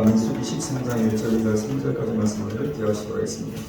민수기 13장 1절에서 3절까지 말씀을 기억하시도록 하겠습니다.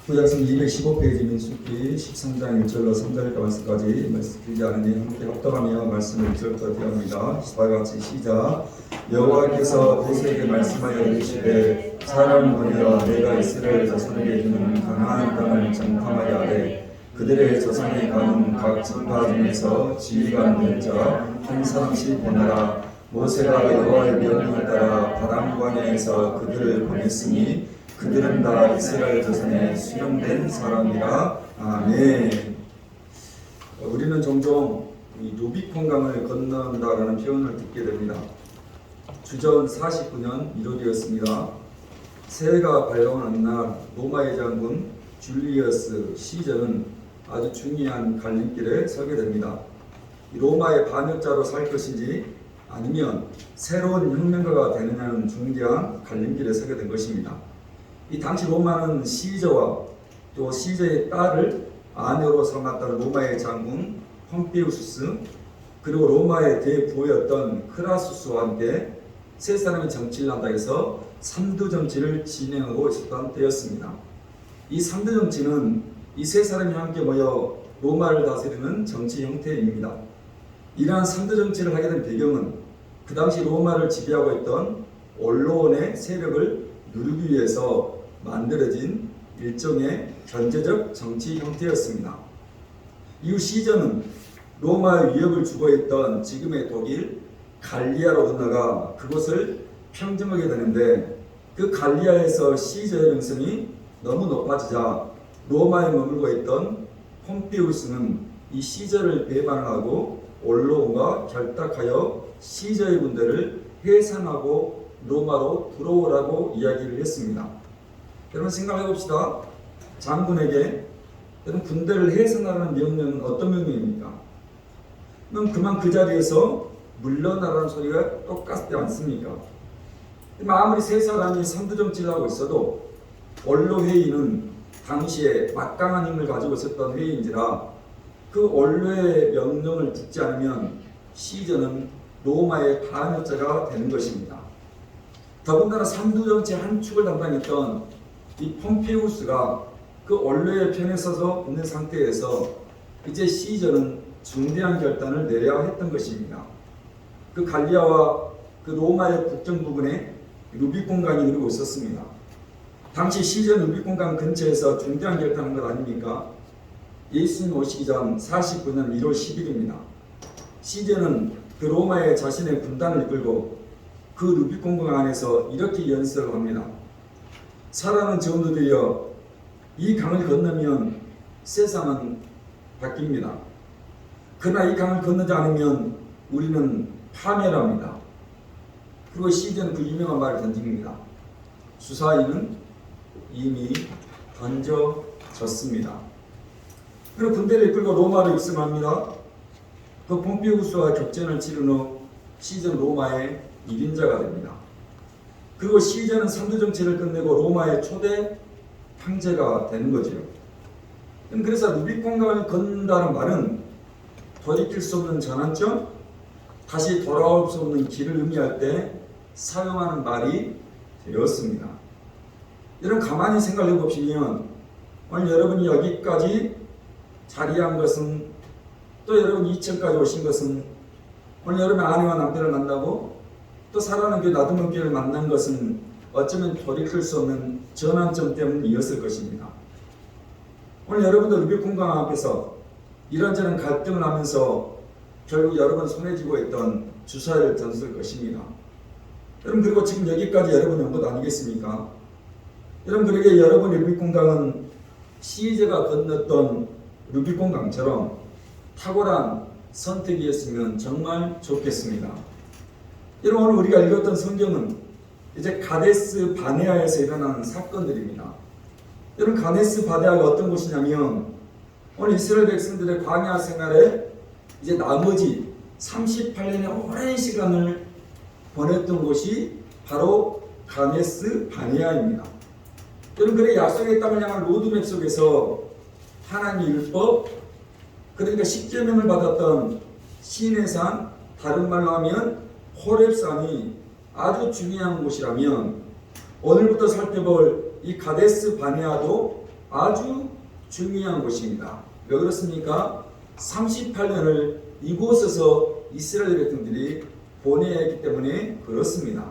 구약성 215페이지 민수기 13장 1절로 3절까지 말씀 드리지 않으니 함께 합독하며 말씀을 1절부터 기억합니다. 다같이 시작. 여호와께서 모세에게 말씀하여 이르시되 사람을 보내어 내가 이스라엘 자손에게 주는 가나안 땅을 정탐하려 하되 그들의 조상이 가는 각 지파 중에서 지휘가 있는 자 한 사람씩 보내라. 모세가 여호와의 명령을 따라 바람 광야에서 그들을 보냈으니 그들은 다 이스라엘 자손의 수령된 사람이라. 아멘. 우리는 종종 이 루비콘강을 건넌다라는 표현을 듣게 됩니다. 주전 49년 1월이었습니다. 새해가 밝아오는 날 로마의 장군 줄리어스 시저는 아주 중요한 갈림길에 서게 됩니다. 로마의 반역자로 살 것인지 아니면 새로운 혁명가가 되느냐는 중대한 갈림길에 서게 된 것입니다. 이 당시 로마는 시저와 또 시저의 딸을 아내로 삼았던 로마의 장군 폼페이우스 그리고 로마의 대부였던 크라수스와 함께 세 사람의 정치를 한다 해서 3두 정치를 진행하고 있었던 때였습니다. 이 3두 정치는 이 세 사람이 함께 모여 로마를 다스리는 정치 형태입니다. 이러한 3두 정치를 하게 된 배경은 그 당시 로마를 지배하고 있던 언론의 세력을 누르기 위해서 만들어진 일종의 견제적 정치 형태였습니다. 이후 시저는 로마의 위협을 주고 있던 지금의 독일 갈리아로 건너가 그곳을 평정하게 되는데 그 갈리아에서 시저의 명성이 너무 높아지자 로마에 머물고 있던 폼페이우스는 이 시저를 배반하고 언론과 결탁하여 시저의 군대를 해산하고 로마로 들어오라고 이야기를 했습니다. 여러분 생각해 봅시다. 장군에게 여러분 군대를 해산하라는 명령은 어떤 명령입니까? 그럼 그만 그 자리에서 물러나라는 소리가 똑같지 않습니까? 아무리 세 사람이 3두 정치를 하고 있어도 원로회의는 당시에 막강한 힘을 가지고 있었던 회의인지라 그 원로의 명령을 듣지 않으면 시저는 로마의 반역자가 되는 것입니다. 더군다나 3두 정치 한 축을 담당했던 이 폼페이우스가 그 원로의 편에 서서 있는 상태에서 이제 시저는 중대한 결단을 내려야 했던 것입니다. 그 갈리아와 그 로마의 국경 부근에 루비콘강이 흐르고 있었습니다. 당시 시저 루비콘강 근처에서 중대한 결단한 것 아닙니까? 예수님 오시기 전 49년 1월 10일입니다. 시저는 그 로마의 자신의 군단을 이끌고 그 루비콘강 안에서 이렇게 연설을 합니다. 사랑하는 전우들이여, 이 강을 건너면 세상은 바뀝니다. 그러나 이 강을 건너지 않으면 우리는 파멸합니다. 그리고 시저는 그 유명한 말을 던집니다. 주사위는 이미 던져졌습니다. 그리고 군대를 이끌고 로마로 입성합니다. 그 폼페이우스와 격전을 치른 후 시저는 로마의 1인자가 됩니다. 그리고 시저는 3두 정치를 끝내고 로마의 초대 황제가 되는 거죠. 그래서 루비콘강을 건넌다는 말은 돌이킬 수 없는 전환점, 다시 돌아올 수 없는 길을 의미할 때 사용하는 말이 되었습니다. 여러분 가만히 생각해 보시면 오늘 여러분이 여기까지 자리한 것은 또 여러분 2층까지 오신 것은 오늘 여러분 아내와 남편을 만나고 또 사랑하는 교회 나두문 교회를 만난 것은 어쩌면 돌이킬 수 없는 전환점 때문이었을 것입니다. 오늘 여러분도 루비콘강 앞에서 이런저런 갈등을 하면서 결국 여러분 손에 쥐고 있던 주사위를 던질 것입니다. 여러분 그리고 지금 여기까지 여러분이 온 것 아니겠습니까? 여러분 그러게 여러분의 루비콘강은 시저가 건넜던 루비콘강처럼 탁월한 선택이었으면 정말 좋겠습니다. 여러분 오늘 우리가 읽었던 성경은 이제 가데스 바네아에서 일어난 사건들입니다. 여러분 가데스 바네아가 어떤 곳이냐면 오늘 이스라엘 백성들의 광야 생활에 이제 나머지 38년의 오랜 시간을 보냈던 곳이 바로 가데스 바네아입니다. 여러분 그래 약속의 땅을 향한 로드맵 속에서 하나님의 율법 그러니까 십계명을 받았던 시내산 다른 말로 하면 호렙산이 아주 중요한 곳이라면 오늘부터 살펴볼 이 카데스 바네아도 아주 중요한 곳입니다. 왜 그렇습니까? 38년을 이곳에서 이스라엘 백성들이 보내야 했기 때문에 그렇습니다.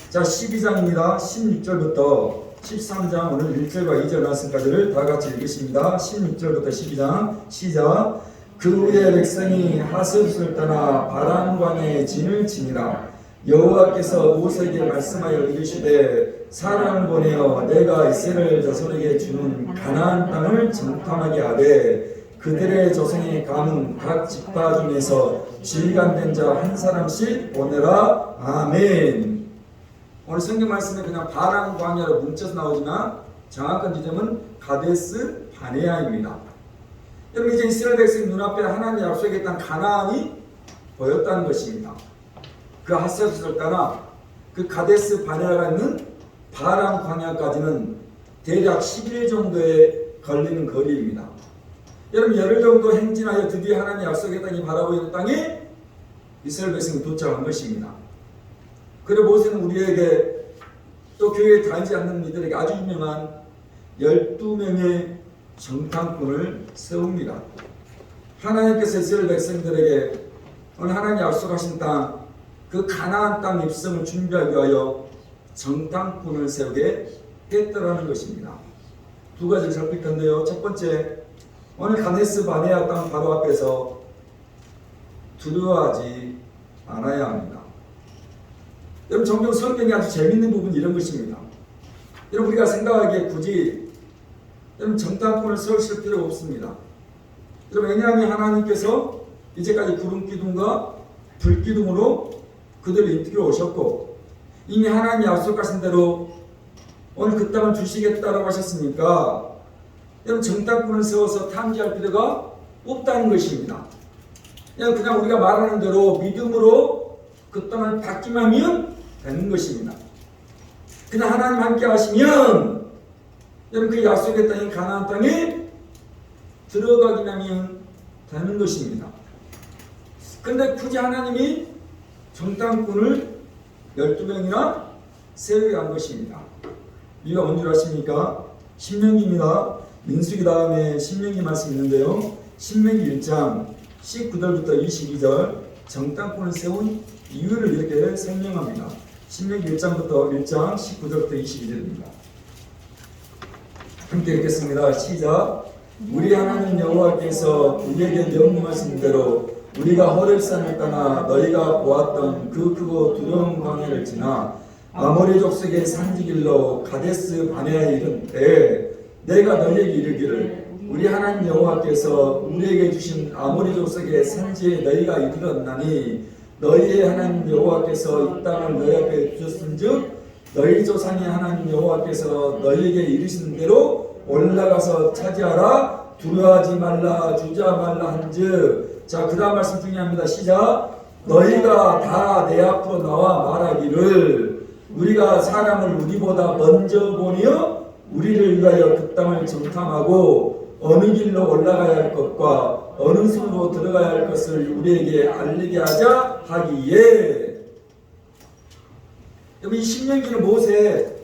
자, 12장입니다. 16절부터 13장 오늘 1절과 2절 말씀까지를 다 같이 읽으십니다. 16절부터 12장 시작. 그 후에 백성이 하스롯을 떠나 바람광에 진을 치니라. 여호와께서 모세에게 말씀하여 이르시되 사람을 보내어 내가 이스라엘 자손에게 주는 가나안 땅을 정탐하게 하되 그들의 조상의 가문 각 지파 중에서 지휘관된 자 한 사람씩 보내라. 아멘. 오늘 성경 말씀에 그냥 바람 광야로 뭉쳐서 나오지만 정확한 지점은 가데스 바네아입니다. 여러분, 이제 이스라엘 백성 눈앞에 하나님이 약속했던 가나안이 보였다는 것입니다. 그 하스롯을 따라 그 가데스 바네아가 있는 바람 광야까지는 대략 10일 정도에 걸리는 거리입니다. 여러분, 열흘 정도 행진하여 드디어 하나님이 약속했던 이 바라보이는 땅에 이스라엘 백성이 도착한 것입니다. 그리고 모세는 우리에게 또 교회에 다니지 않는 이들에게 아주 유명한 12명의 정탐꾼을 세웁니다. 하나님께서 이스라엘 백성들에게 오늘 하나님 약속하신 땅, 그 가나안 땅 입성을 준비하기 위하여 정탐꾼을 세우게 했더라는 것입니다. 두 가지를 살필 텐데요. 첫 번째, 오늘 가데스 바네아 땅 바로 앞에서 두려워하지 않아야 합니다. 여러분, 종종 성경이 아주 재밌는 부분이 이런 것입니다. 여러분, 우리가 생각하기에 굳이 여러분 정탐꾼을 세우실 필요가 없습니다. 여러분, 왜냐하면 하나님께서 이제까지 구름 기둥과 불 기둥으로 그들을 인도해 오셨고 이미 하나님이 약속하신 대로 오늘 그 땅을 주시겠다라고 하셨으니까 여러분 정탐꾼을 세워서 탐지할 필요가 없다는 것입니다. 그냥 우리가 말하는 대로 믿음으로 그 땅을 받기만 하면 되는 것입니다. 그냥 하나님 함께 하시면 여러분 그 약속의 땅인 가나안 땅에 들어가기만 하면 되는 것입니다. 그런데 굳이 하나님이 정탐꾼을 12명이나 세우게 한 것입니다. 이유가 뭔 줄 아십니까? 신명기입니다. 민수기 다음에 신명기 말씀이 있는데요. 신명기 1장 19절부터 22절 정탐꾼을 세운 이유를 이렇게 설명합니다. 신명기 1장부터 1장 19절부터 22절입니다. 함께 읽겠습니다. 시작. 우리 하나님 여호와께서 우리에게 명령하신 대로 우리가 호렙산을 떠나 너희가 보았던 그 크고 두려운 광야를 지나 아모리 족속의 산지길로 가데스 바네아에 이른 때에 내가 너희에게 이르기를 우리 하나님 여호와께서 우리에게 주신 아모리 족속의 산지에 너희가 이르렀나니 너희의 하나님 여호와께서 이 땅을 너희 앞에 주셨은즉 너희 조상의 하나님 여호와께서 너희에게 이르신 대로 올라가서 차지하라. 두려워하지 말라, 주저 말라 한즉. 자, 그 다음 말씀 중요합니다. 시작. 너희가 다 내 앞으로 나와 말하기를 우리가 사람을 우리보다 먼저 보내어 우리를 위하여 그 땅을 정탐하고 어느 길로 올라가야 할 것과 어느 수로 들어가야 할 것을 우리에게 알리게 하자 하기에. 여러분, 이 신명기는 모세의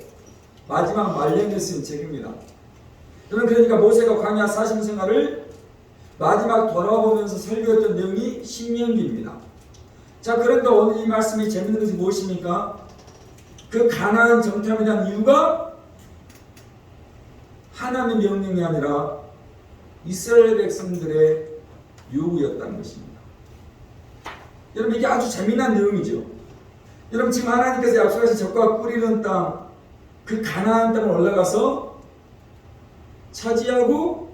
마지막 말년에 쓴 책입니다. 여러분, 그러니까 모세가 광야 40년 생활을 마지막 돌아보면서 설교했던 내용이 신명기입니다. 자, 그런데 오늘 이 말씀이 재밌는 것이 무엇입니까? 그 가나안 정탐에 대한 이유가 하나님의 명령이 아니라 이스라엘 백성들의 요구였다는 것입니다. 여러분, 이게 아주 재미난 내용이죠. 여러분, 지금 하나님께서 약속하신 적과 꿀이는 땅, 그 가나안 땅을 올라가서 차지하고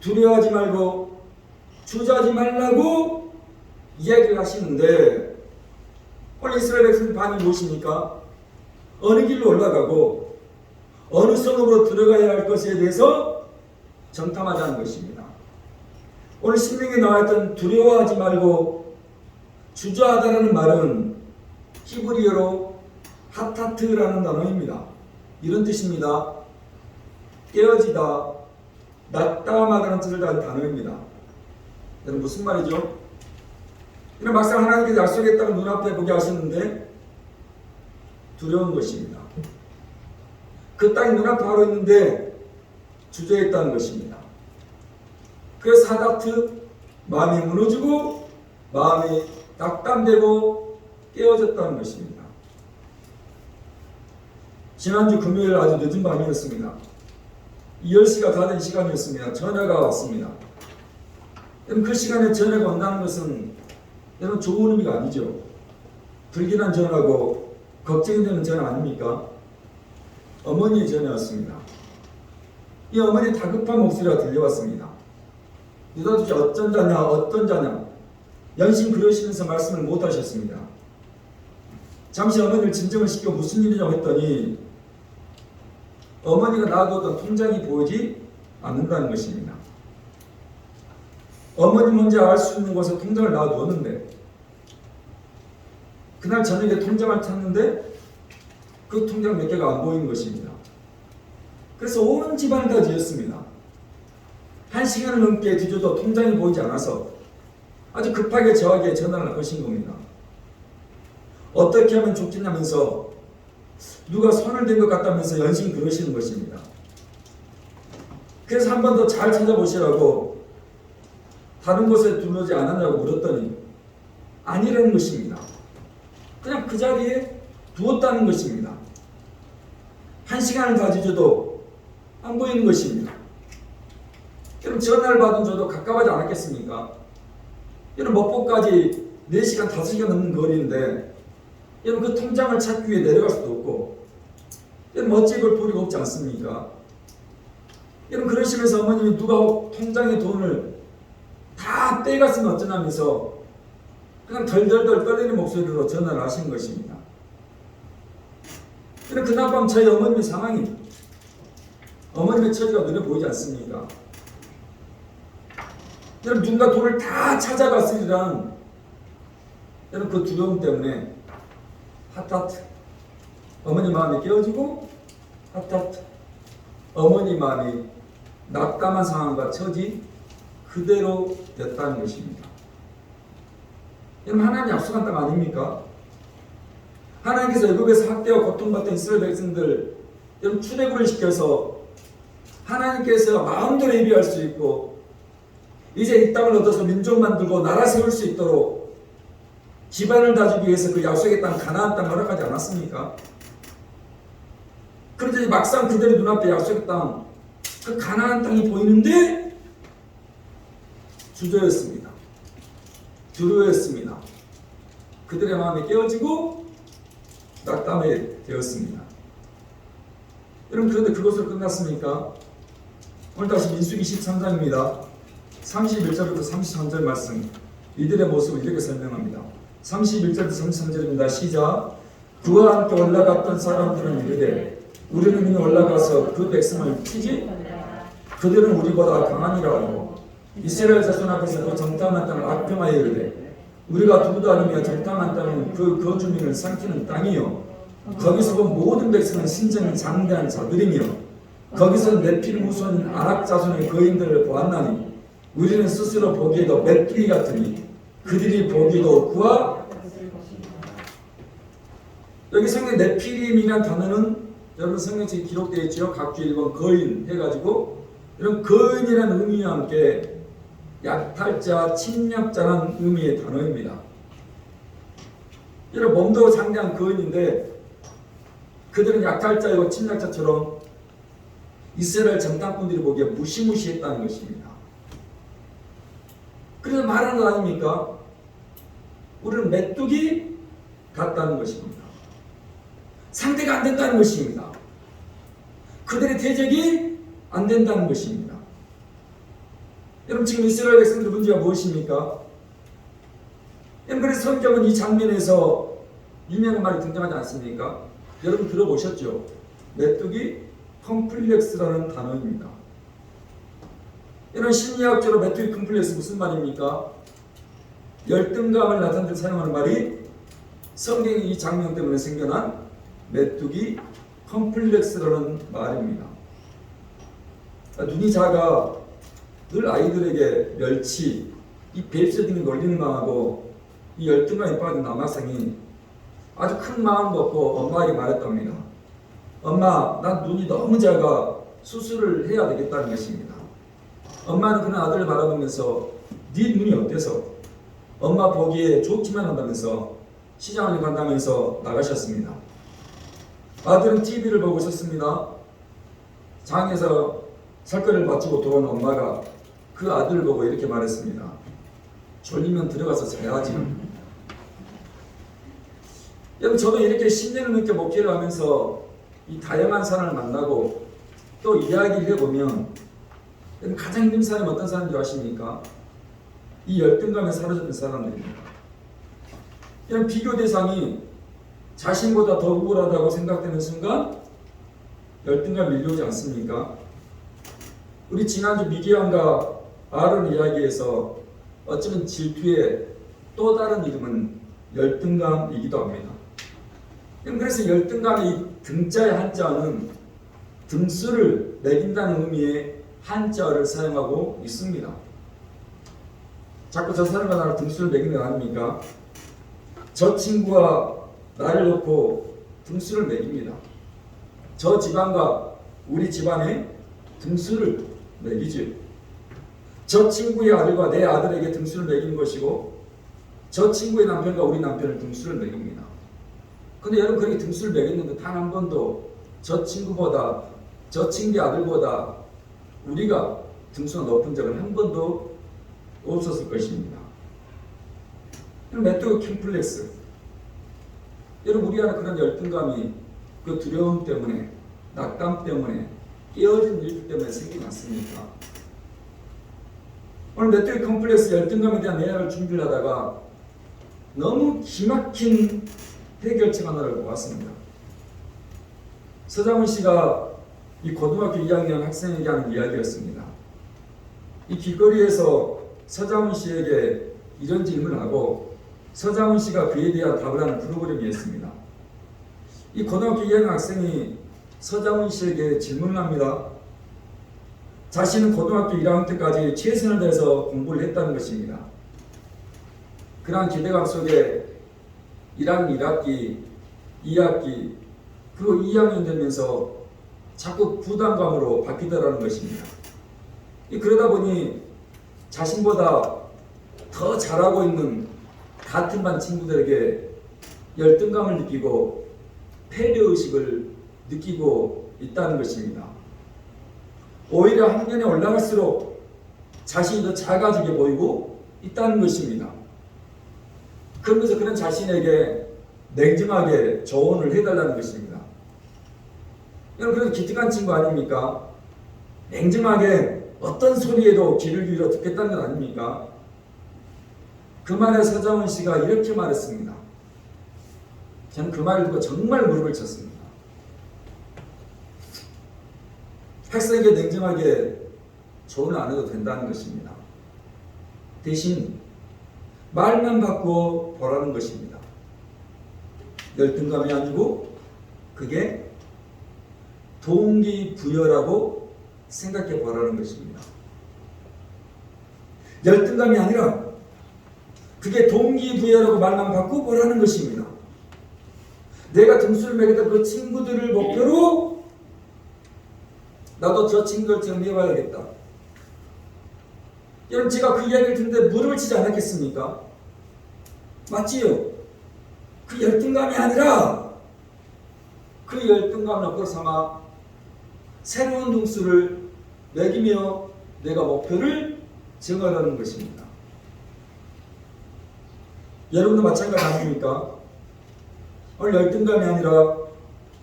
두려워하지 말고 주저하지 말라고 이야기를 하시는데 오늘 이스라엘 백성들 반응이 무엇입니까? 어느 길로 올라가고 어느 성읍으로 들어가야 할 것에 대해서 정탐하자는 것입니다. 오늘 신명기에 나와있던 두려워하지 말고 주저하다라는 말은 히브리어로 하타트라는 단어입니다. 이런 뜻입니다. 깨어지다, 낙담하다는 뜻을 가진 단어입니다. 여러분, 무슨 말이죠? 이런 막상 하나님께서 약속했다고 눈앞에 보게 하셨는데 두려운 것입니다. 그 땅이 눈앞에 바로 있는데 주저했다는 것입니다. 그래서 하다트 마음이 무너지고 마음이 낙담되고 깨어졌다는 것입니다. 지난주 금요일 아주 늦은 밤이었습니다. 10시가 다 된 시간이었습니다. 전화가 왔습니다. 여러분 그 시간에 전화가 온다는 것은 여러분 좋은 의미가 아니죠. 불길한 전화고 걱정이 되는 전화 아닙니까? 어머니의 전화였습니다. 이 어머니의 다급한 목소리가 들려왔습니다. 느닷없이 어쩐 자냐 어떤 자냐 연신 그러시면서 말씀을 못하셨습니다. 잠시 어머니를 진정을 시켜 무슨 일이냐고 했더니 어머니가 놔두었던 통장이 보이지 않는다는 것입니다. 어머니 혼자 알 수 있는 곳에 통장을 놔두었는데 그날 저녁에 통장을 찾는데 그 통장 몇 개가 안 보이는 것입니다. 그래서 온 집안을 다 뒤졌습니다. 1시간을 넘게 뒤져도 통장이 보이지 않아서 아주 급하게 저에게 전화를 하신 겁니다. 어떻게 하면 좋겠냐면서 누가 손을 댄 것 같다면서 연신 그러시는 것입니다. 그래서 한 번 더 잘 찾아보시라고 다른 곳에 두르지 않았냐고 물었더니 아니라는 것입니다. 그냥 그 자리에 두었다는 것입니다. 1시간을 다 뒤져도 안 보이는 것입니다. 그럼 전화를 받은 저도 갑갑하지 않았겠습니까? 여러분 먹보까지 4시간 5시간 넘는 거리인데 여러분 그 통장을 찾기 위해 내려갈 수도 없고 여러분 어찌 그걸 도리가 없지 않습니까? 여러분 그러시면서 어머님이 누가 통장에 돈을 다 빼갔으면 어쩌냐면서 그냥 덜덜덜 떨리는 목소리로 전화를 하신 것입니다. 그런데 그날 밤 저희 어머님의 상황이 어머님의 처지가 눈에 보이지 않습니까? 여러분 누군가 돈을 다 찾아갔으리란 여러분 그 두려움 때문에 핫하트 어머니 마음이 깨어지고 핫하트 어머니 마음이 낙담한 상황과 처지 그대로 됐다는 것입니다. 여러분 하나님 약속한 땅 아닙니까? 하나님께서 애굽에서 학대와 고통받던 이스라엘 백성들 여러분 출애굽을 시켜서 하나님께서 마음대로 예비할 수 있고 이제 이 땅을 얻어서 민족 만들고 나라 세울 수 있도록 기반을 다지기 위해서 그 약속의 땅 가나안 땅 허락하지 않았습니까? 그런데 막상 그들의 눈앞에 약속의 땅 그 가나안 땅이 보이는데 주저였습니다. 두려워했습니다. 그들의 마음이 깨어지고 낙담이 되었습니다. 여러분 그런데 그것으로 끝났습니까? 오늘 다시 민수기 13장입니다. 31절부터 33절 말씀 이들의 모습을 이렇게 설명합니다. 31절부터 33절입니다. 시작. 그와 함께 올라갔던 사람들은 이르되 우리는 이미 올라가서 그 백성을 치지 그들은 우리보다 강하니라 하고 이스라엘 자손 앞에서 그 정탐한 땅을 악평하여 이르되 우리가 두루도 아니며 정탐한 땅은 그 거주민을 삼키는 땅이요 거기서 본 모든 백성은 신정이 장대한 자들이며 거기서 네필 후손인 아낙 자손의 거인들을 보았나니 우리는 스스로 보기에도 메뚜기 같으니 그들이 보기에도 그와 여기 성경 네필임이라는 단어는 여러분 성경책에 기록되어 있죠. 각주 1번 거인 해가지고 이런 거인이라는 의미와 함께 약탈자, 침략자라는 의미의 단어입니다. 이런 몸도 장대한 거인인데 그들은 약탈자이고 침략자처럼 이스라엘 정탐꾼들이 보기에 무시무시했다는 것입니다. 그래서 말하는 거 아닙니까? 우리는 메뚜기 같다는 것입니다. 상대가 안 된다는 것입니다. 그들의 대적이 안 된다는 것입니다. 여러분 지금 이스라엘 백성들 문제가 무엇입니까? 여러분 그래서 성경은 이 장면에서 유명한 말이 등장하지 않습니까? 여러분 들어보셨죠? 메뚜기 컴플렉스라는 단어입니다. 이런 심리학적으로 메뚜기 컴플렉스 무슨 말입니까? 열등감을 나타낼 때 사용하는 말이 성경의 이 장면 때문에 생겨난 메뚜기 컴플렉스라는 말입니다. 눈이 작아 늘 아이들에게 멸치, 이 벨스 등의 논리를 망하고 이 열등감에 빠진 남학생이 아주 큰 마음 먹고 엄마에게 말했답니다. 엄마, 난 눈이 너무 작아 수술을 해야 되겠다는 것입니다. 엄마는 그런 아들을 바라보면서 네 눈이 어때서? 엄마 보기에 좋기만 한다면서 시장을 간다면서 나가셨습니다. 아들은 TV를 보고 있었습니다. 장에서 살거리를 마치고 돌아온 엄마가 그 아들을 보고 이렇게 말했습니다. 졸리면 들어가서 자야지. 여러분, 저도 이렇게 10년을 넘게 목회를 하면서 이 다양한 사람을 만나고 또 이야기를 해보면 가장 힘든 사람이 어떤 사람인 줄 아십니까? 이 열등감에 사로잡힌 사람들입니다. 이런 비교 대상이 자신보다 더 우월하다고 생각되는 순간 열등감이 밀려오지 않습니까? 우리 지난주 미디안과 아론 이야기에서 어쩌면 질투의 또 다른 이름은 열등감이기도 합니다. 그래서 열등감의 이 등자의 한자는 등수를 매긴다는 의미의 한자어를 사용하고 있습니다. 자꾸 저 사람과 나를 등수를 매기는 거 아닙니까? 저 친구와 나를 놓고 등수를 매깁니다. 저 집안과 우리 집안의 등수를 매기죠. 저 친구의 아들과 내 아들에게 등수를 매기는 것이고 저 친구의 남편과 우리 남편을 등수를 매깁니다. 근데 여러분, 그렇게 등수를 매겼는데 단 한 번도 저 친구보다 저 친구의 아들보다 우리가 등수가 높은 적은 한 번도 없었을 것입니다. 메뚜기 컴플렉스. 여러분, 우리 안에 그런 열등감이 그 두려움 때문에, 낙담 때문에, 깨어진 일 때문에 생기지 않습니까? 오늘 메뚜기 컴플렉스 열등감에 대한 내용을 준비를 하다가 너무 기막힌 해결책 하나를 보았습니다. 서장훈 씨가 이 고등학교 2학년 학생에게 하는 이야기였습니다. 이 길거리에서 서장훈 씨에게 이런 질문을 하고 서장훈 씨가 그에 대한 답을 하는 프로그램이었습니다. 이 고등학교 2학년 학생이 서장훈 씨에게 질문을 합니다. 자신은 고등학교 1학년 때까지 최선을 다해서 공부를 했다는 것입니다. 그러한 기대감 속에 1학년 1학기, 2학기, 그리고 2학년 되면서 자꾸 부담감으로 바뀌더라는 것입니다. 그러다 보니 자신보다 더 잘하고 있는 같은 반 친구들에게 열등감을 느끼고 패배의식을 느끼고 있다는 것입니다. 오히려 학년에 올라갈수록 자신이 더 작아지게 보이고 있다는 것입니다. 그러면서 그런 자신에게 냉정하게 조언을 해달라는 것입니다. 여러분, 그래도 기특한 친구 아닙니까? 냉정하게 어떤 소리에도 귀를 기울여 듣겠다는 건 아닙니까? 그 말에 서장훈 씨가 이렇게 말했습니다. 저는 그 말을 듣고 정말 무릎을 쳤습니다. 학생에게 냉정하게 조언을 안 해도 된다는 것입니다. 대신 말만 바꾸어 보라는 것입니다. 열등감이 아니고 그게 동기부여라고 생각해 보라는 것입니다. 열등감이 아니라 그게 동기부여라고 말만 바꾸어 보라는 것입니다. 내가 등수를 매겼던 그 친구들을 목표로 나도 저 친구들처럼 해봐야겠다. 여러분, 제가 그 이야기를 듣는데 무릎을 치지 않았겠습니까? 맞지요? 그 열등감이 아니라 그 열등감을 앞으로 삼아 새로운 등수를 매기며 내가 목표를 정하라는 것입니다. 여러분도 마찬가지 아닙니까? 오늘 열등감이 아니라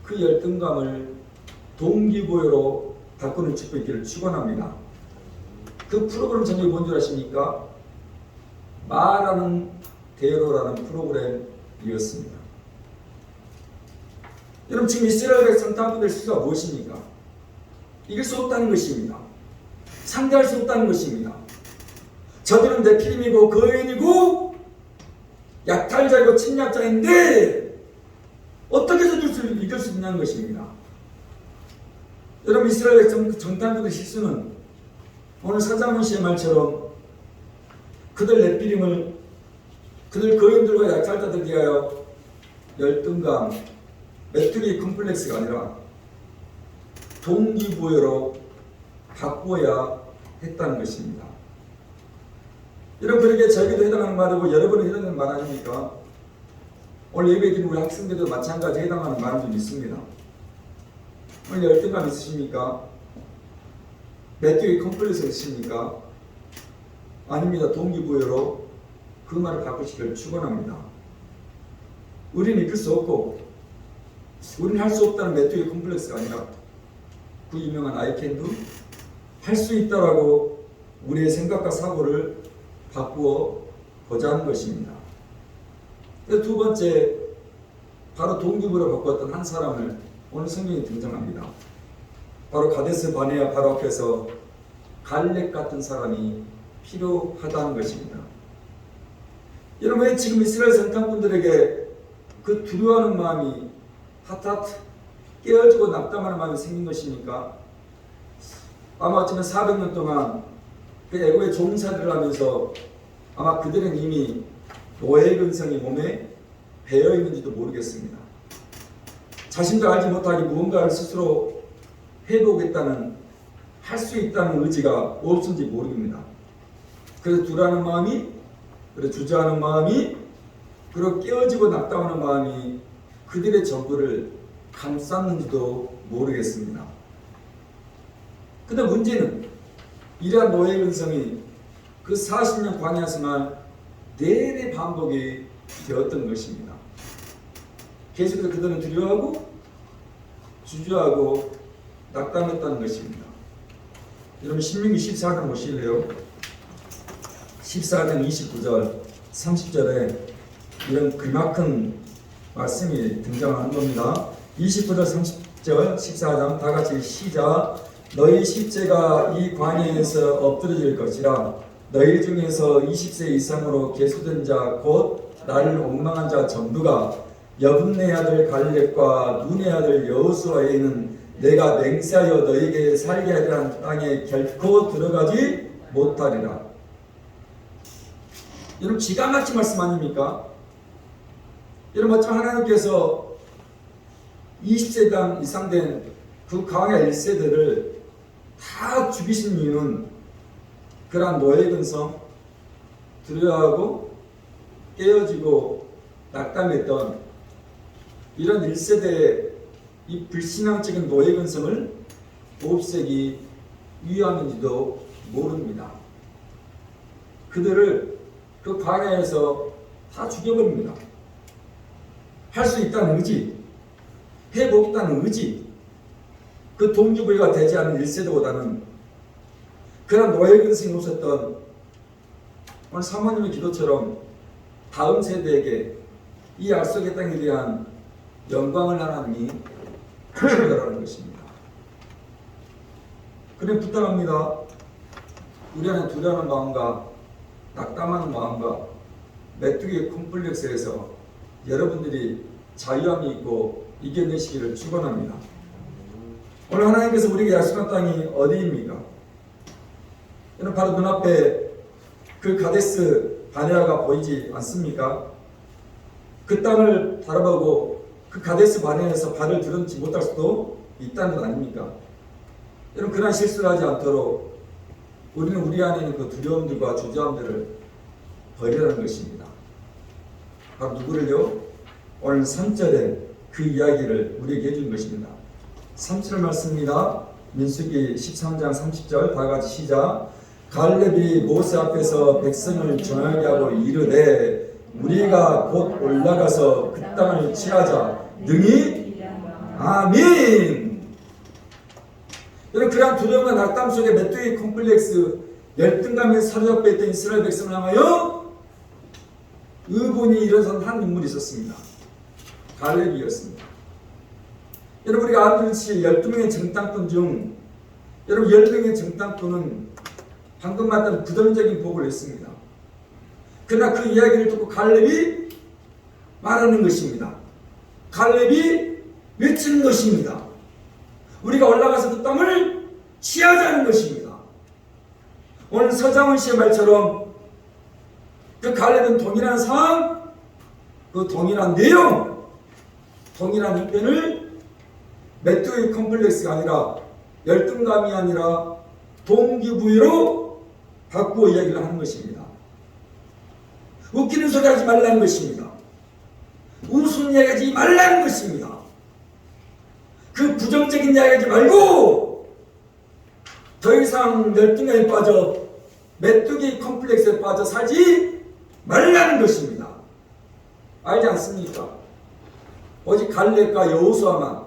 그 열등감을 동기부여로 바꾸는 축복 있기를 축원합니다. 그 프로그램 제목이 뭔지 아십니까? 말하는 대로라는 프로그램이었습니다. 여러분, 지금 이스라엘 백성 땅분들 수가 무엇입니까? 이길 수 없다는 것입니다. 상대할 수 없다는 것입니다. 저들은 네피림이고 거인이고 약탈자이고 침략자인데 어떻게 저들을 이길 수 있냐는 것입니다. 여러분, 이스라엘 백성 정탐꾼의 실수는 오늘 서장훈 씨의 말처럼 그들 네피림을 그들 거인들과 약탈자들 위하여 열등감, 메뚜기 컴플렉스가 아니라 동기부여로 바꾸어야 했다는 것입니다. 여러분, 그렇게 저에게도 해당하는 말이고 여러분에게 해당하는 말 아닙니까? 오늘 예배 드리는 우리 학생들도 마찬가지 해당하는 말을 좀 있습니다. 오늘 열등감 있으십니까? 메뚜기 컴플렉스 있으십니까? 아닙니다. 동기부여로 그 말을 바꾸시기를 축원합니다. 우리는 이끌 수 없고 우리는 할 수 없다는 메뚜기 컴플렉스가 아니라 그 유명한 I can do, 할 수 있다라고 우리의 생각과 사고를 바꾸어 보자는 것입니다. 두 번째, 바로 동기부여로 바꾸었던 한 사람을 오늘 성경에 등장합니다. 바로 가데스 바네아 바로 앞에서 갈렙 같은 사람이 필요하다는 것입니다. 여러분, 왜 지금 이스라엘 선탄꾼들에게 그 두려워하는 마음이 하타트 깨어지고 낙담하는 마음이 생긴 것입니까? 아마 어쩌면 400년 동안 그 애고의 종살이를 하면서 아마 그들은 이미 노예 근성이 몸에 배어 있는지도 모르겠습니다. 자신도 알지 못하게 무언가를 스스로 해보겠다는, 할 수 있다는 의지가 없은지 모릅니다. 그래서 두려워하는 마음이, 그리고 주저하는 마음이, 그리고 깨어지고 낙담하는 마음이 그들의 전부를 감쌌는지도 모르겠습니다. 근데 문제는 이러한 노예 근성이 그 40년 광야에서만 내내 반복이 되었던 것입니다. 계속해서 그들은 두려워하고 주저하고 낙담했다는 것입니다. 여러분, 신명기 14장 보실래요? 14장 29절 30절에 이런 그만큼 말씀이 등장하는 겁니다. 29절 30절 14장 다같이 시작. 너희 십제가 이 광야에서 엎드러질 것이라. 너희 중에서 20세 이상으로 계수된 자 곧 나를 원망한 자 전부가 여분네 아들 갈렙과 눈의 아들 여호수아에는 내가 맹세하여 너희에게 살게 하리라 땅에 결코 들어가지 못하리라. 여러분, 기가 막힌 말씀 아닙니까? 여러분, 어쩌면 하나님께서 20세당 이상 된 그 광야 1세대를 다 죽이신 이유는 그러한 노예 근성, 두려워하고 깨어지고 낙담했던 이런 1세대의 이 불신앙적인 노예 근성을 없애기 위함인지도 모릅니다. 그들을 그 광야에서 다 죽여버립니다. 할 수 있다는 의지, 해보겠다는 의지, 그 동기부여가 되지 않은 1세대보다는 그런 노예 근성이 없었던 오늘 사모님의 기도처럼 다음 세대에게 이 약속의 땅에 대한 영광을 하나님이 주신다라는 것입니다. 그래 부탁합니다. 우리 안에 두려워하는 마음과 낙담하는 마음과 메뚜기 콤플렉스에서 여러분들이 자유함이 있고 이겨내시기를 축원합니다. 오늘 하나님께서 우리에게 약속한 땅이 어디입니까? 여러분, 바로 눈앞에 그 가데스 바네아가 보이지 않습니까? 그 땅을 바라보고 그 가데스 바네아에서 발을 들여놓지 못할 수도 있다는 것 아닙니까? 여러분, 그러한 실수를 하지 않도록 우리는 우리 안에 있는 그 두려움들과 주저함들을 버리라는 것입니다. 바로 누구를요? 오늘 3절에 그 이야기를 우리에게 해준 것입니다. 3절 말씀입니다. 민수기 13장 30절 다같이 시작. 갈렙이 모세 앞에서 백성을 정하게 하고 이르되 우리가 곧 올라가서 그 땅을 취하자 능히 아멘. 여러분, 그러한 두려움과 낙담 속에 메뚜기 콤플렉스 열등감에 사로잡혀 있던 이스라엘 백성을 향하여 의분이 일어선 한 인물이 있었습니다. 갈렙이었습니다. 여러분, 우리가 알듯이 12명의 정탐꾼 중 여러분 10명의 정탐꾼은 방금 말했던 부정적인 복을 했습니다. 그러나 그 이야기를 듣고 갈렙이 말하는 것입니다. 갈렙이 외치는 것입니다. 우리가 올라가서 그 땅을 취하자는 것입니다. 오늘 서장훈 씨의 말처럼 그 갈렙은 동일한 상황, 그 동일한 내용, 동일한 형편을 메뚜기 컴플렉스가 아니라 열등감이 아니라 동기부여로 바꾸어 이야기를 하는 것입니다. 웃기는 소리 하지 말라는 것입니다. 우스운 이야기 하지 말라는 것입니다. 그 부정적인 이야기 하지 말고 더 이상 열등감에 빠져 메뚜기 컴플렉스에 빠져 살지 말라는 것입니다. 알지 않습니까? 오직 갈렙과 여호수아만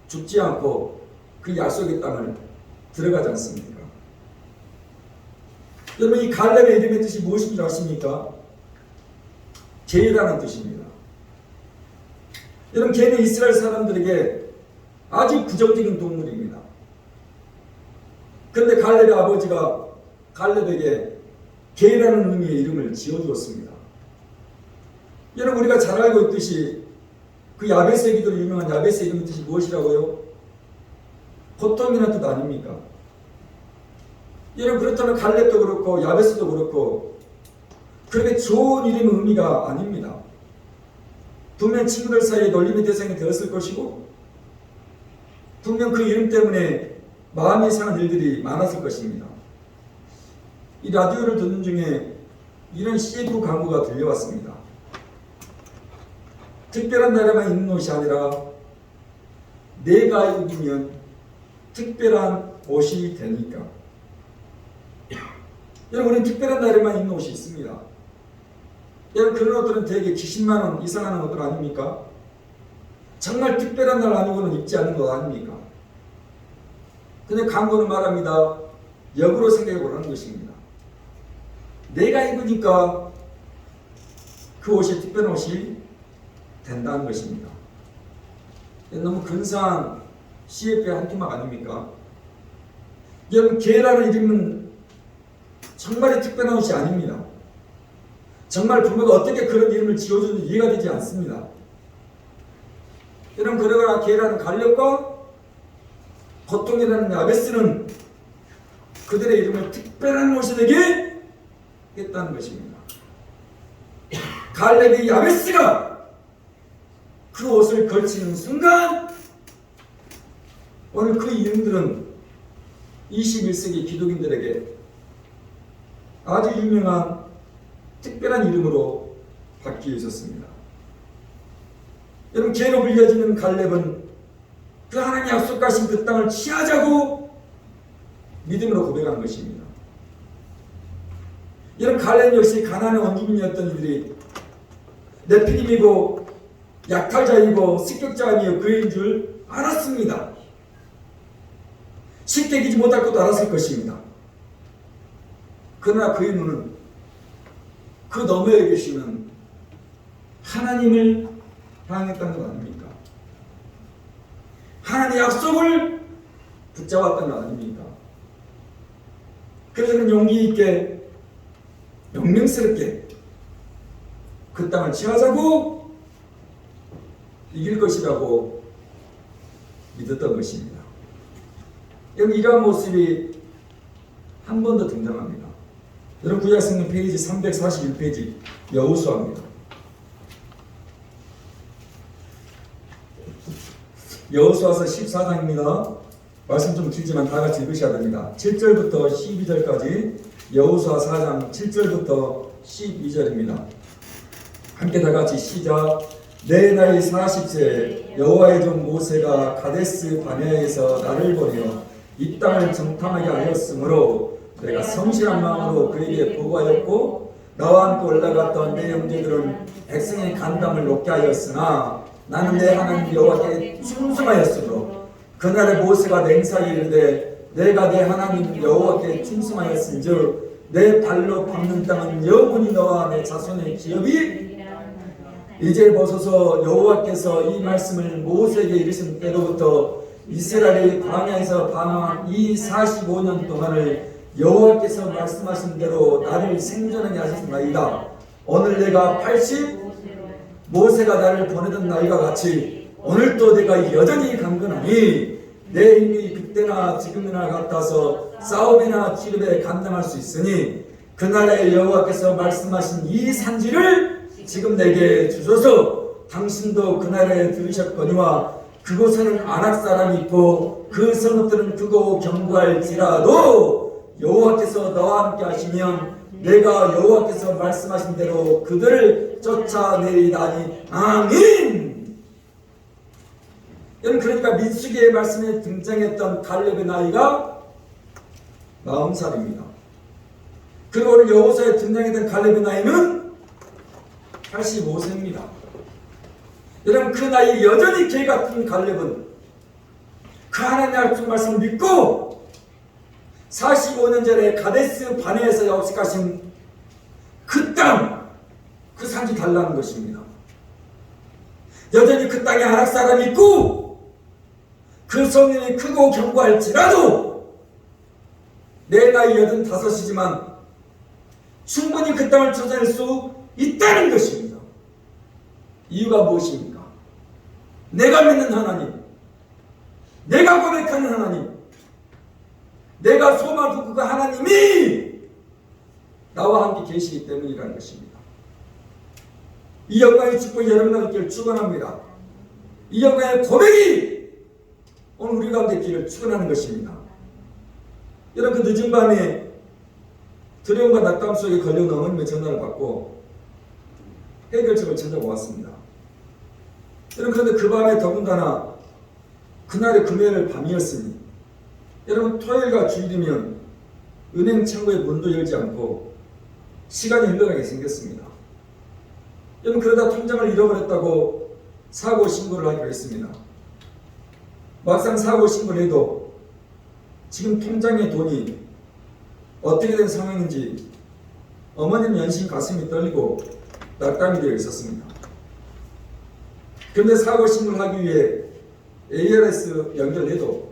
죽지 않고 그 약속의 땅을 들어가지 않습니까? 여러분, 이 갈렙의 이름의 뜻이 무엇인 줄 아십니까? 개라는 뜻입니다. 여러분, 개는 이스라엘 사람들에게 아주 부정적인 동물입니다. 그런데 갈렙의 아버지가 갈렙에게 개라는 의미의 이름을 지어주었습니다. 여러분, 우리가 잘 알고 있듯이 그 야베스의 기도로 유명한 야베스의 이름의 뜻이 무엇이라고요? 고통이라는 뜻 아닙니까? 여러분, 그렇다면 갈렙도 그렇고 야베스도 그렇고 그렇게 좋은 이름의 의미가 아닙니다. 분명 친구들 사이에 놀림의 대상이 되었을 것이고 분명 그 이름 때문에 마음이 상한 일들이 많았을 것입니다. 이 라디오를 듣는 중에 이런 CF 광고가 들려왔습니다. 특별한 날에만 입는 옷이 아니라 내가 입으면 특별한 옷이 되니까. 여러분, 우리는 특별한 날에만 입는 옷이 있습니다. 여러분, 그런 옷들은 대개 기십만 원 이상 하는 옷들 아닙니까? 정말 특별한 날 아니고는 입지 않는 것 아닙니까? 근데 광고는 말합니다. 역으로 생각해 보라는 것입니다. 내가 입으니까 그 옷이 특별한 옷이 된다는 것입니다. 너무 근사한 CF의 한 토막 아닙니까? 여러분, 개라는 이름은 정말이 특별한 옷이 아닙니다. 정말 부모가 어떻게 그런 이름을 지어주는지 이해가 되지 않습니다. 여러분, 그러나 개라는 갈렙과 고통이라는 야베스는 그들의 이름을 특별한 옷이 되게 했다는 것입니다. 갈렙이 야베스가 그 옷을 걸치는 순간 오늘 그 이름들은 21세기 기독인들에게 아주 유명한 특별한 이름으로 바뀌어 있었습니다. 여러분, 개로 불려지는 갈렙은 그 하나님 약속하신 그 땅을 취하자고 믿음으로 고백한 것입니다. 여러분, 갈렙 역시 가나안의 원주민이었던 이들이 네피림이고 약탈자이고 습격자이며 그인 줄 알았습니다. 쉽게 이기지 못할 것도 알았을 것입니다. 그러나 그의 눈은 그 너머에 계시는 하나님을 향했다는 것 아닙니까? 하나님의 약속을 붙잡았다는 것 아닙니까? 그래서 그는 용기 있게 명명스럽게 그 땅을 취하자고 이길 것이라고 믿었던 것입니다. 여러분, 이러한 모습이 한 번 더 등장합니다. 여러분, 구약성경 페이지 341페이지 여호수아입니다. 여호수아서 14장입니다. 말씀 좀 길지만 다 같이 읽으셔야 됩니다. 7절부터 12절까지 여호수아 4장 7절부터 12절입니다. 함께 다 같이 시작. 내 나이 40세 여호와의 종 모세가 가데스 바네아에서 나를 보내어 이 땅을 정탐하게 하였으므로 내가 성실한 마음으로 그에게 보고하였고 나와 함께 올라갔던 내 형제들은 백성의 간담을 높게 하였으나 나는 내 하나님 여호와께 충성하였으므로 그날에 모세가 맹세하여 이르되 내가 내 하나님 여호와께 충성하였은즉 내 발로 밟는 땅은 영원히 너와 내 자손의 기업이 이제 보소서. 여호와께서 이 말씀을 모세에게 이르신 때로부터 이스라엘이 광야에서 방황한 이 45년 동안을 여호와께서 말씀하신 대로 나를 생존하게 하셨나이다. 오늘 내가 80 모세가 나를 보내던 나이가 같이 오늘도 내가 여전히 강건하니 내 힘이 그때나 지금이나 같아서 싸움이나 기름에 감당할 수 있으니 그날에 여호와께서 말씀하신 이 산지를 지금 내게 주소서. 당신도 그날에 들으셨거니와 그곳에는 아낙 사람이 있고 그 성읍들은 크고 견고할지라도 여호와께서 너와 함께 하시면 내가 여호와께서 말씀하신 대로 그들을 쫓아내리다니. 아멘. 여러분, 그러니까 민수기의 말씀에 등장했던 갈렙의 나이가 40살입니다. 그리고 오늘 여호수아에 등장했던 갈렙의 나이는 85세입니다. 여러분, 그 나이 여전히 개 같은 갈렙은 그 하나님의 약속 말씀을 믿고 45년 전에 가데스 바네에서 약속하신 그 땅, 그 산지 달라는 것입니다. 여전히 그 땅에 아낙 사람이 있고 그 성읍이 크고 견고할지라도 내 나이 85이지만 충분히 그 땅을 찾아낼 수 있다는 것입니다. 이유가 무엇입니까? 내가 믿는 하나님, 내가 고백하는 하나님, 내가 소망하는 그 하나님이 나와 함께 계시기 때문이라는 것입니다. 이 영광의 축복이 여러분과 있기를 축원합니다. 이 영광의 고백이 오늘 우리 가운데 있기를 축원하는 것입니다. 여러분, 그 늦은 밤에 두려움과 낙담 속에 걸려온 어머님의 전화를 받고 해결책을 찾아보았습니다. 여러분, 그런데 그 밤에 더군다나 그날의 금요일 밤이었으니 여러분, 토요일과 주일이면 은행 창구의 문도 열지 않고 시간이 흘러가게 생겼습니다. 여러분, 그러다 통장을 잃어버렸다고 사고 신고를 하기로 했습니다. 막상 사고 신고를 해도 지금 통장에 돈이 어떻게 된 상황인지 어머님 연신 가슴이 떨리고 낙담이 되어 있었습니다. 그런데 사고 신고를 하기 위해 ALS 연결해도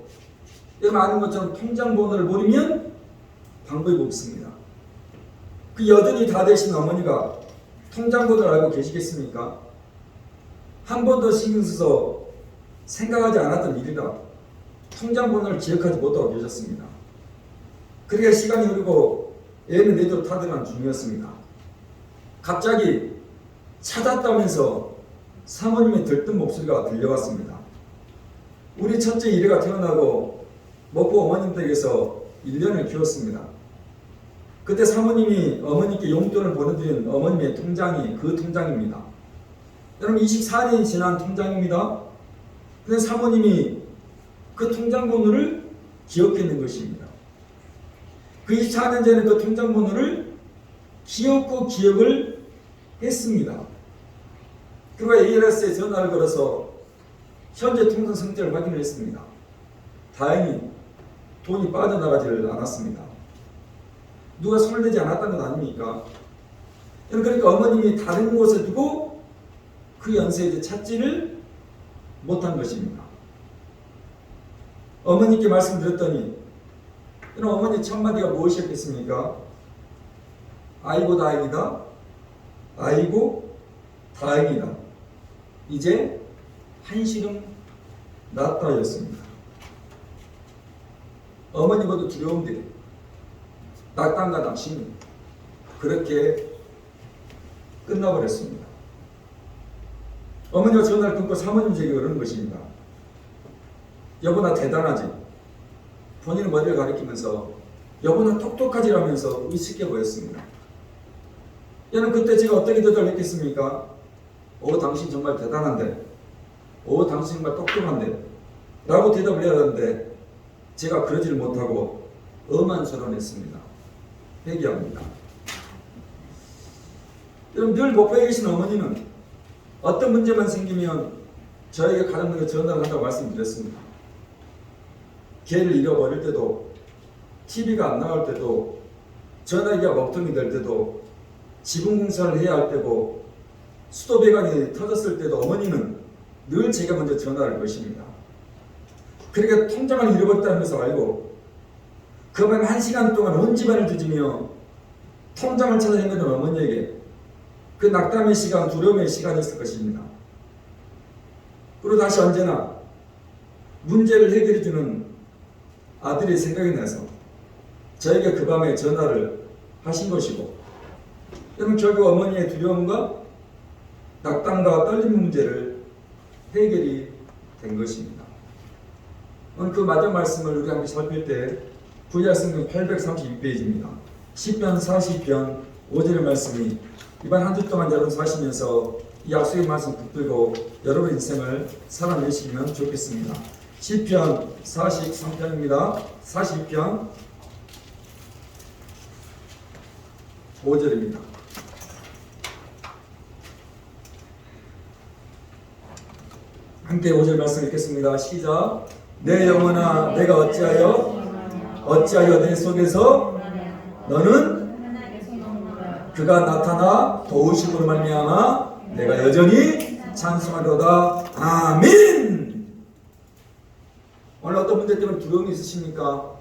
여러분 아는 것처럼 통장 번호를 모르면 방법이 없습니다. 그 여든이 다 되신 어머니가 통장 번호를 알고 계시겠습니까? 한 번도 신경 써서 생각하지 않았던 일이라 통장 번호를 기억하지 못하고 계셨습니다. 그러니까 시간이 흐르고 애는 내도록 타들어간 중이었습니다. 갑자기 찾았다면서 사모님의 들뜬 목소리가 들려왔습니다. 우리 첫째 이래가 태어나고 먹고 어머님 댁에서 1년을 키웠습니다. 그때 사모님이 어머니께 용돈을 보내드린 어머님의 통장이 그 통장입니다. 여러분 24년이 지난 통장입니다. 근데 사모님이 그 통장 번호를 기억했는 것입니다. 그 24년 전에 그 통장 번호를 기억을 했습니다. 그리고 ALS에 전화를 걸어서 현재 통장 상태를 확인을 했습니다. 다행히 돈이 빠져나가지를 않았습니다. 누가 손을 대지 않았다는 건 아닙니까? 그러니까 어머님이 다른 곳에 두고 그 연세에 이제 찾지를 못한 것입니다. 어머니께 말씀드렸더니 어머니 첫마디가 무엇이었겠습니까? 아이고 다행이다. 아이고 다행이다. 이제 한시름 낫다였습니다. 어머니보다 두려움들이 낙담과 낙심이 그렇게 끝나버렸습니다. 어머니가 전화를 끊고 사모님 제게 그러는 것입니다. 여보 나 대단하지? 본인은 머리를 가리키면서 여보 나 똑똑하지라면서 우습게 보였습니다. 얘는 그때 제가 어떻게 대답했겠습니까? 오 당신 정말 대단한데, 오 당신 정말 똑똑한데 라고 대답을 해야 하는데 제가 그러지를 못하고 엄한 소리를 했습니다. 회개합니다. 여러분 늘 목포에 계신 어머니는 어떤 문제만 생기면 저에게 가장 먼저 전화를 한다고 말씀드렸습니다. 개를 잃어버릴 때도, TV가 안 나올 때도, 전화기가 먹통이 될 때도, 지붕 공사를 해야 할 때고, 수도 배관이 터졌을 때도 어머니는 늘 제가 먼저 전화를 거십니다. 그러니까 통장을 잃어버렸다는 것을 알고 그 밤 1시간 동안 온 집안을 뒤지며 통장을 찾아 헤매던 어머니에게 그 낙담의 시간, 두려움의 시간이었을 것입니다. 그리고 다시 언제나 문제를 해결해주는 아들이 생각이 나서 저에게 그 밤에 전화를 하신 것이고, 여러분 결국 어머니의 두려움과 낙담과 떨림 문제를 해결이 된 것입니다. 오늘 그 마지막 말씀을 우리 함께 살필 때 구약 성경 832페이지입니다. 시편 40편 5절의 말씀이 이번 한 주 동안 여러분 사시면서 이 약속의 말씀 붙들고 여러분 인생을 살아내시면 좋겠습니다. 시편 43편입니다. 40편 5절입니다. 함께 5절 말씀 읽겠습니다. 시작. 내 영혼아 내가 어찌하여 내 속에서 너는 그가 나타나 도우심으로 말미암아 내가 여전히 찬송하리로다. 아멘. 오늘 어떤 분들 때문에 두려움이 있으십니까?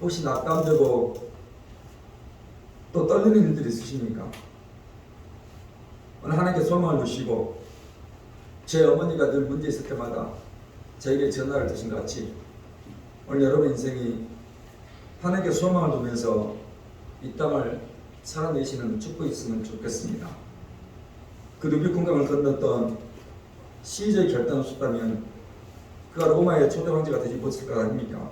혹시 낙담되고 또 떨리는 일들이 있으십니까? 오늘 하나님께 소망을 주시고 제 어머니가 늘 문제 있을 때마다 저에게 전화를 주신 것 같이 오늘 여러분 인생이 하나님께 소망을 두면서 이 땅을 살아내시는 축복이 있으면 좋겠습니다. 그 루비콘강을 건넜던 시저의 결단을 썼다면 그가 로마의 초대 황제가 되지 못했을 것 아닙니까?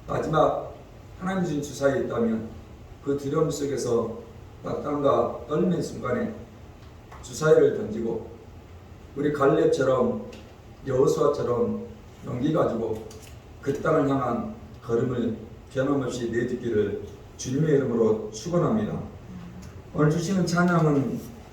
마지막 하나님 주신 주사에 있다면 그 두려움 속에서 낙담과 떨리는 순간에 주사위를 던지고 우리 갈렙처럼 여호수아처럼 용기 가지고 그 땅을 향한 걸음을 변함없이 내딛기를 주님의 이름으로 축원합니다. 오늘 주시는 찬양은